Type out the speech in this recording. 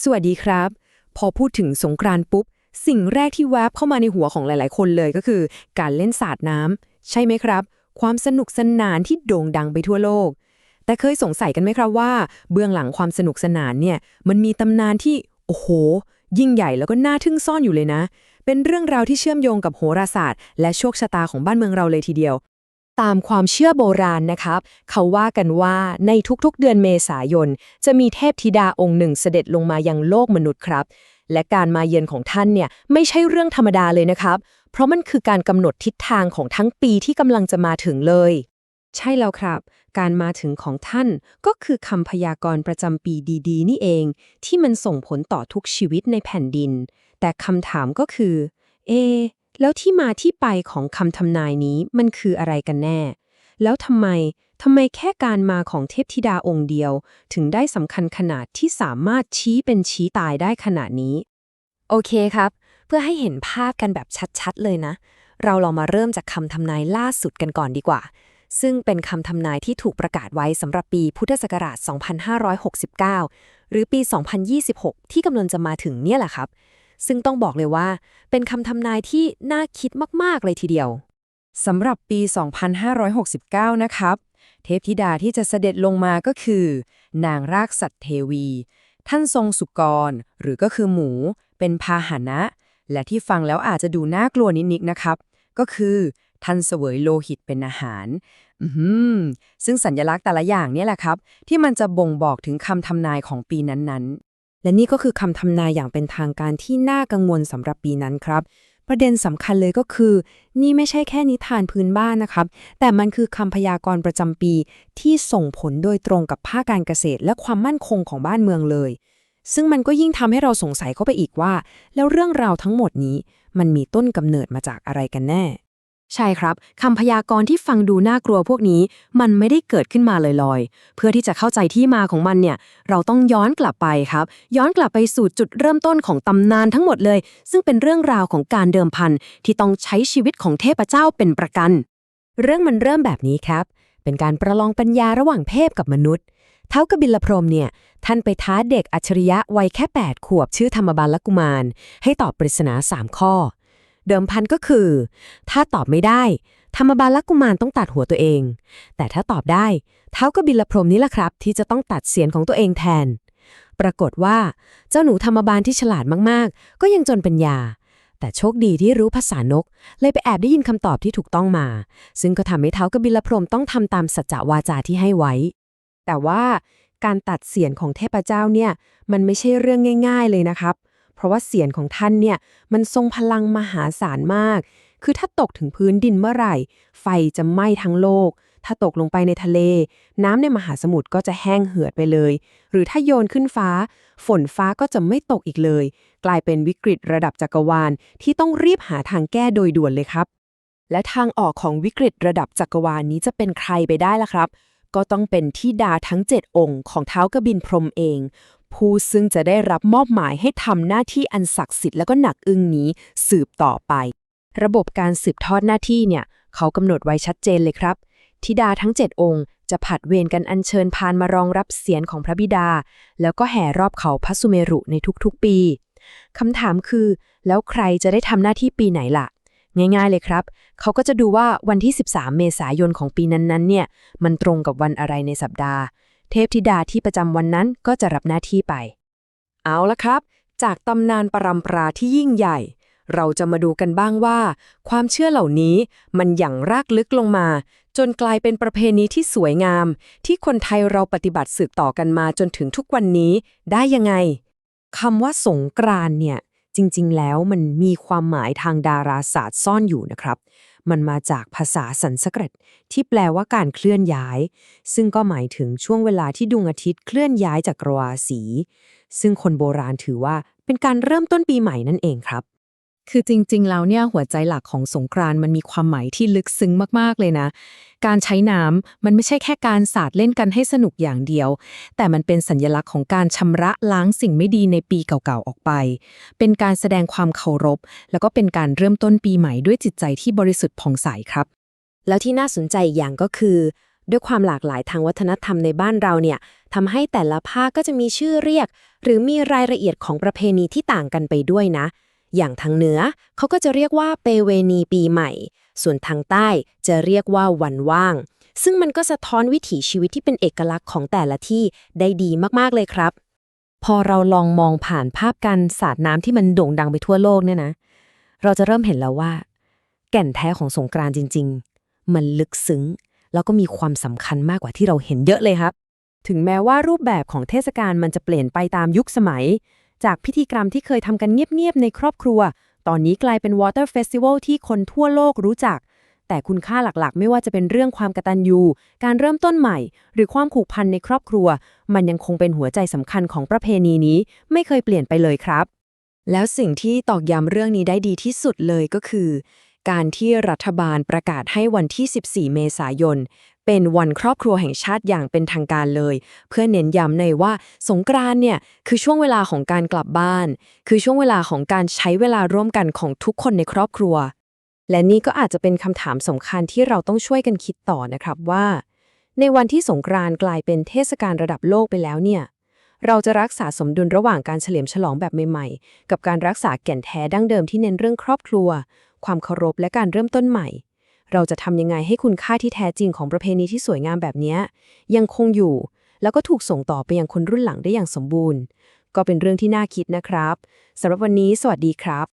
สวัสดีครับพอพูดถึงสงกรานต์ปุ๊บสิ่งแรกที่แวบเข้ามาในหัวของหลายๆคนเลยก็คือการเล่นสาดน้ำใช่ไหมครับความสนุกสนานที่โด่งดังไปทั่วโลกแต่เคยสงสัยกันไหมครับว่าเบื้องหลังความสนุกสนานเนี่ยมันมีตำนานที่โอ้โหยิ่งใหญ่แล้วก็น่าทึ่งซ่อนอยู่เลยนะเป็นเรื่องราวที่เชื่อมโยงกับโหราศาสตร์และโชคชะตาของบ้านเมืองเราเลยทีเดียวตามความเชื่อโบราณนะครับเขาว่ากันว่าในทุกๆเดือนเมษายนจะมีเทพธิดาองค์หนึ่งเสด็จลงมายังโลกมนุษย์ครับและการมาเยือนของท่านเนี่ยไม่ใช่เรื่องธรรมดาเลยนะครับเพราะมันคือการกำหนดทิศทางของทั้งปีที่กำลังจะมาถึงเลยใช่แล้วครับการมาถึงของท่านก็คือคำพยากรณ์ประจำปีดีๆนี่เองที่มันส่งผลต่อทุกชีวิตในแผ่นดินแต่คำถามก็คือแล้วที่มาที่ไปของคำทำนายนี้มันคืออะไรกันแน่แล้วทำไมแค่การมาของเทพธิดาองค์เดียวถึงได้สำคัญขนาดที่สามารถชี้เป็นชี้ตายได้ขนาดนี้โอเคครับเพื่อให้เห็นภาพกันแบบชัดๆเลยนะเราลองมาเริ่มจากคำทำนายล่าสุดกันก่อนดีกว่าซึ่งเป็นคำทำนายที่ถูกประกาศไว้สำหรับปีพุทธศักราช 2569 หรือปี 2026 ที่กำลังจะมาถึงเนี่ยแหละครับซึ่งต้องบอกเลยว่าเป็นคำทำนายที่น่าคิดมากๆเลยทีเดียวสำหรับปี 2569 นะครับเทพธิดาที่จะเสด็จลงมาก็คือนางรากสัตเทวี ท่านทรงสุกรหรือก็คือหมูเป็นพาหนะ และที่ฟังแล้วอาจจะดูน่ากลัวนิดๆนะครับก็คือท่านเสวยโลหิตเป็นอาหารซึ่งสัญลักษณ์แต่ละอย่างเนี่ยแหละครับที่มันจะบ่งบอกถึงคำทำนายของปีนั้นๆและนี่ก็คือคำทำนายอย่างเป็นทางการที่น่ากังวลสำหรับปีนั้นครับประเด็นสำคัญเลยก็คือนี่ไม่ใช่แค่นิทานพื้นบ้านนะครับแต่มันคือคำพยากรณ์ประจำปีที่ส่งผลโดยตรงกับภาคการเกษตรและความมั่นคงของบ้านเมืองเลยซึ่งมันก็ยิ่งทำให้เราสงสัยเข้าไปอีกว่าแล้วเรื่องราวทั้งหมดนี้มันมีต้นกำเนิดมาจากอะไรกันแน่ใช่ครับคำพยากรณ์ที่ฟังดูน่ากลัวพวกนี้มันไม่ได้เกิดขึ้นมาลอยๆเพื่อที่จะเข้าใจที่มาของมันเนี่ยเราต้องย้อนกลับไปครับย้อนกลับไปสู่จุดเริ่มต้นของตำนานทั้งหมดเลยซึ่งเป็นเรื่องราวของการเดิมพันที่ต้องใช้ชีวิตของเทพเจ้าเป็นประกันเรื่องมันเริ่มแบบนี้ครับเป็นการประลองปัญญาระหว่างเทพกับมนุษย์ท้าวกบิลพรหมเนี่ยท่านไปท้าเด็กอัจฉริยะวัยแค่8 ขวบชื่อธรรมบาลกุมารให้ตอบปริศนา3 ข้อเดิมพันก็คือถ้าตอบไม่ได้ธรรมบาลกุมารต้องตัดหัวตัวเองแต่ถ้าตอบได้ท้าวกบิลพรหมนี่แหละครับที่จะต้องตัดเสียนของตัวเองแทนปรากฏว่าเจ้าหนูธรรมบาลที่ฉลาดมากๆก็ยังจนปัญญาแต่โชคดีที่รู้ภาษานกเลยไปแอบได้ยินคำตอบที่ถูกต้องมาซึ่งก็ทำให้ท้าวกบิลพรหมต้องทำตามสัจจวาจาที่ให้ไว้แต่ว่าการตัดเสียนของเทพเจ้าเนี่ยมันไม่ใช่เรื่องง่ายๆเลยนะครับเพราะว่าเสียนของท่านเนี่ยมันทรงพลังมหาศาลมากคือถ้าตกถึงพื้นดินเมื่อไหร่ไฟจะไหม้ทั้งโลกถ้าตกลงไปในทะเลน้ำในมหาสมุทรก็จะแห้งเหือดไปเลยหรือถ้าโยนขึ้นฟ้าฝนฟ้าก็จะไม่ตกอีกเลยกลายเป็นวิกฤตระดับจักรวาลที่ต้องรีบหาทางแก้โดยด่วนเลยครับและทางออกของวิกฤตระดับจักรวาลนี้จะเป็นใครไปได้ล่ะครับก็ต้องเป็นธิดาทั้ง7 องค์ของท้าวกบิลพรหมเองผู้ซึ่งจะได้รับมอบหมายให้ทำหน้าที่อันศักดิ์สิทธิ์และก็หนักอึ้งนี้สืบต่อไประบบการสืบทอดหน้าที่เนี่ยเขากำหนดไว้ชัดเจนเลยครับธิดาทั้ง7 องค์จะผัดเวรกันอัญเชิญพานมารองรับเสียรของพระบิดาแล้วก็แห่รอบเขาพระสุเมรุในทุกๆปีคำถามคือแล้วใครจะได้ทำหน้าที่ปีไหนล่ะง่ายๆเลยครับเขาก็จะดูว่าวันที่13 เมษายนของปีนั้นๆเนี่ยมันตรงกับวันอะไรในสัปดาห์เทพธิดาที่ประจำวันนั้นก็จะรับหน้าที่ไปเอาละครับจากตำนานปรัมปราที่ยิ่งใหญ่เราจะมาดูกันบ้างว่าความเชื่อเหล่านี้มันหยั่งรากลึกลงมาจนกลายเป็นประเพณีที่สวยงามที่คนไทยเราปฏิบัติสืบต่อกันมาจนถึงทุกวันนี้ได้ยังไงคำว่าสงกรานต์เนี่ยจริงๆแล้วมันมีความหมายทางดาราศาสตร์ซ่อนอยู่นะครับมันมาจากภาษาสันสกฤตที่แปลว่าการเคลื่อนย้ายซึ่งก็หมายถึงช่วงเวลาที่ดวงอาทิตย์เคลื่อนย้ายจากราศีซึ่งคนโบราณถือว่าเป็นการเริ่มต้นปีใหม่นั่นเองครับคือจริงๆแล้วเนี่ยหัวใจหลักของสงกรานต์มันมีความหมายที่ลึกซึ้งมากๆเลยนะการใช้น้ำมันไม่ใช่แค่การสาดเล่นกันให้สนุกอย่างเดียวแต่มันเป็นสัญลักษณ์ของการชำระล้างสิ่งไม่ดีในปีเก่าๆออกไปเป็นการแสดงความเคารพแล้วก็เป็นการเริ่มต้นปีใหม่ด้วยจิตใจที่บริสุทธิ์ผ่องใสครับแล้วที่น่าสนใจอีกอย่างก็คือ ด้วยความหลากหลายทางวัฒนธรรมในบ้านเราเนี่ยทำให้แต่ละภาคก็จะมีชื่อเรียก หรือมีรายละเอียดของประเพณีที่ต่างกันไปด้วยนะ อย่างทางเหนือเขาก็จะเรียกว่าเปเวณีปีใหม่ ส่วนทางใต้จะเรียกว่าวันว่าง ซึ่งมันก็สะท้อนวิถีชีวิตที่เป็นเอกลักษณ์ของแต่ละที่ได้ดีมากๆเลยครับ พอเราลองมองผ่านภาพการสาดน้ำที่มันโด่งดังไปทั่วโลกเนี่ยนะ เราจะเริ่มเห็นแล้วว่าแก่นแท้ของสงกรานต์จริงๆมันลึกซึ้งแล้วก็มีความสำคัญมากกว่าที่เราเห็นเยอะเลยครับ ถึงแม้ว่ารูปแบบของเทศกาลมันจะเปลี่ยนไปตามยุคสมัย จากพิธีกรรมที่เคยทำกันเงียบๆในครอบครัว ตอนนี้กลายเป็น Water Festival ที่คนทั่วโลกรู้จัก แต่คุณค่าหลักๆไม่ว่าจะเป็นเรื่องความกตัญญูการเริ่มต้นใหม่ หรือความผูกพันในครอบครัว มันยังคงเป็นหัวใจสำคัญของประเพณีนี้ไม่เคยเปลี่ยนไปเลยครับ แล้วสิ่งที่ตอกย้ำเรื่องนี้ได้ดีที่สุดเลยก็คือ การที่รัฐบาลประกาศให้วันที่ 14 เมษายน เป็นวันครอบครัวแห่งชาติอย่างเป็นทางการเลย เพื่อเน้นย้ำในว่าสงกรานต์เนี่ยคือช่วงเวลาของการกลับบ้าน คือช่วงเวลาของการใช้เวลาร่วมกันของทุกคนในครอบครัว และนี่ก็อาจจะเป็นคำถามสำคัญที่เราต้องช่วยกันคิดต่อนะครับว่า ในวันที่สงกรานต์กลายเป็นเทศกาลระดับโลกไปแล้วเนี่ย เราจะรักษาสมดุลระหว่างการเฉลิมฉลองแบบใหม่ๆ กับการรักษาแก่นแท้ดั้งเดิมที่เน้นเรื่องครอบครัว ความเคารพและการเริ่มต้นใหม่ เราจะทำยังไงให้คุณค่าที่แท้จริงของประเพณีที่สวยงามแบบนี้ยังคงอยู่ แล้วก็ถูกส่งต่อไปยังคนรุ่นหลังได้อย่างสมบูรณ์ ก็เป็นเรื่องที่น่าคิดนะครับสำหรับวันนี้สวัสดีครับ